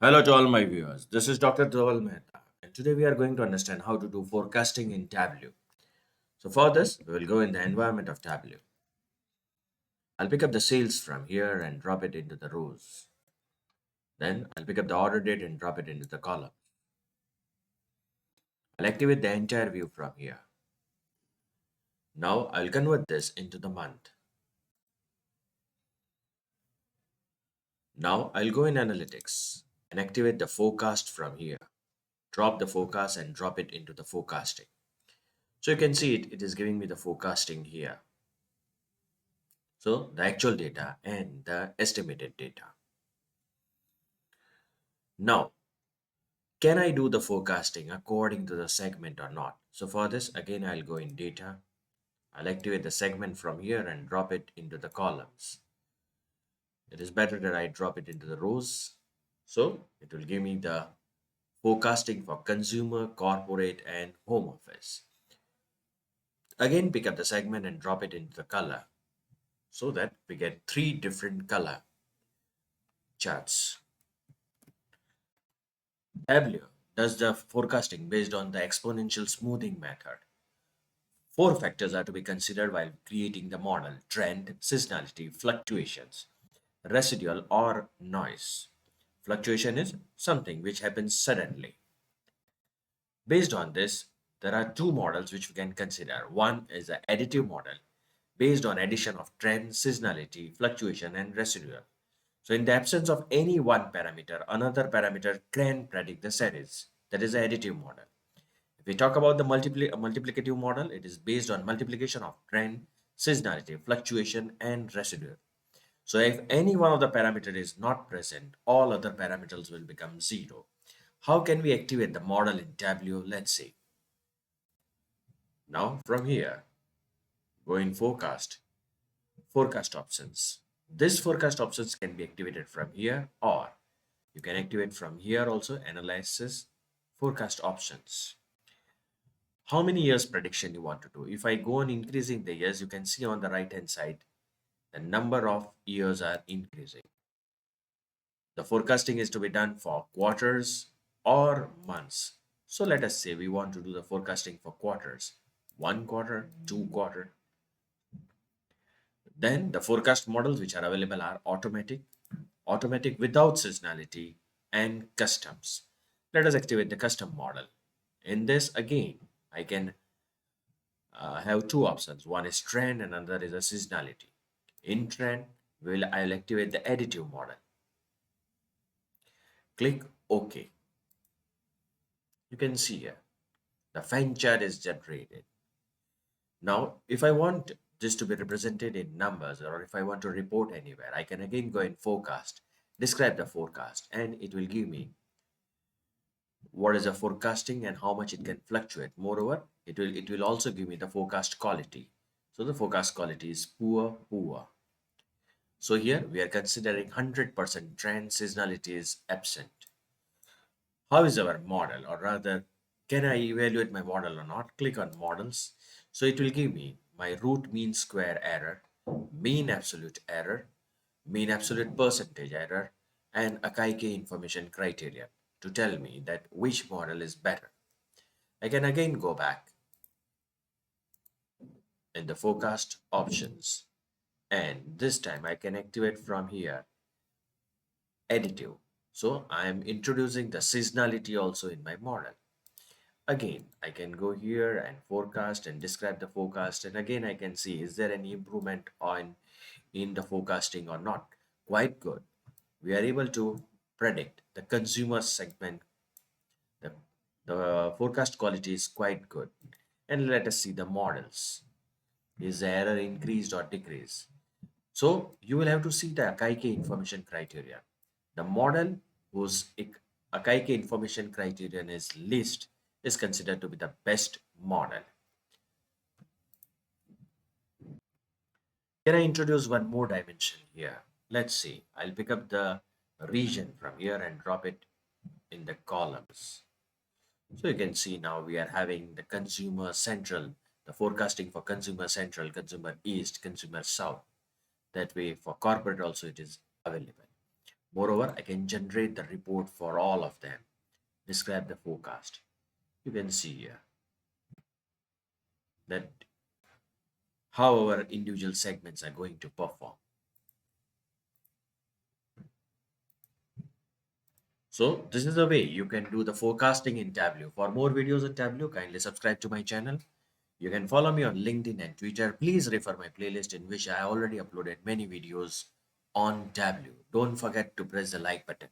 Hello to all my viewers. This is Dr. Dhaval Maheta, and today we are going to understand how to do forecasting in Tableau. So for this, we will go in the environment of Tableau. I'll pick up the sales from here and drop it into the rows. Then I'll pick up the order date and drop it into the column. I'll activate the entire view from here. Now I'll convert this into the month. Now I'll go in analytics and activate the forecast from here. Drop the forecast and drop it into the forecasting. So you can see it is giving me the forecasting here. So the actual data and the estimated data. Now, can I do the forecasting according to the segment or not? So for this, again, I'll go in data. I'll activate the segment from here and drop it into the columns. It is better that I drop it into the rows. So it will give me the forecasting for consumer, corporate, and home office. Again, pick up the segment and drop it into the color so that we get three different color charts. Tableau does the forecasting based on the exponential smoothing method. Four factors are to be considered while creating the model: trend, seasonality, fluctuations, residual, or noise. Fluctuation is something which happens suddenly. Based on this, there are two models which we can consider. One is the additive model based on addition of trend, seasonality, fluctuation, and residual. So, in the absence of any one parameter, another parameter can predict the series. That is the additive model. If we talk about the multiplicative model, it is based on multiplication of trend, seasonality, fluctuation, and residual. So if any one of the parameter is not present, all other parameters will become zero. How can we activate the model in Tableau? Let's see. Now from here, go in forecast options. This forecast options can be activated from here, or you can activate from here also, analysis, forecast options. How many years prediction you want to do. If I go on increasing the years, you can see on the right hand side the number of years are increasing. The forecasting is to be done for quarters or months. So let us say we want to do the forecasting for quarters, 1 quarter, 2 quarter. Then the forecast models which are available are automatic without seasonality, and customs. Let us activate the custom model. In this again, I can have two options. One is trend and another is a seasonality. In trend, I'll activate the additive model. Click OK. You can see here the fan chart is generated. Now, if I want this to be represented in numbers or if I want to report anywhere, I can again go in forecast, describe the forecast, and it will give me what is the forecasting and how much it can fluctuate. Moreover, it will also give me the forecast quality. So the forecast quality is poor. So here we are considering 100% trend, seasonality is absent. How is our model, or rather, can I evaluate my model or not? Click on models. So it will give me my root mean square error, mean absolute error, mean absolute percentage error, and Akaike information criteria to tell me that which model is better. I can again go back in the forecast options, and this time I can activate from here additive. So I am introducing the seasonality also in my model. Again, I can go here and forecast and describe the forecast, and again I can see is there any improvement on in the forecasting or not. Quite good. We are able to predict the consumer segment. The, the forecast quality is quite good. And let us see the models. Is the error increased or decreased? So you will have to see the Akaike information criteria. The model whose Akaike information criterion is least is considered to be the best model. Can I introduce one more dimension here? Let's see. I'll pick up the region from here and drop it in the columns. So you can see now we are having the consumer central, the forecasting for consumer central, consumer east, consumer south. That way for corporate also it is available. Moreover, I can generate the report for all of them, describe the forecast. You can see here that how our individual segments are going to perform. So this is the way you can do the forecasting in Tableau. For more videos on Tableau, kindly subscribe to my channel. You can follow me on LinkedIn and Twitter. Please refer my playlist in which I already uploaded many videos on Tableau. Don't forget to press the like button.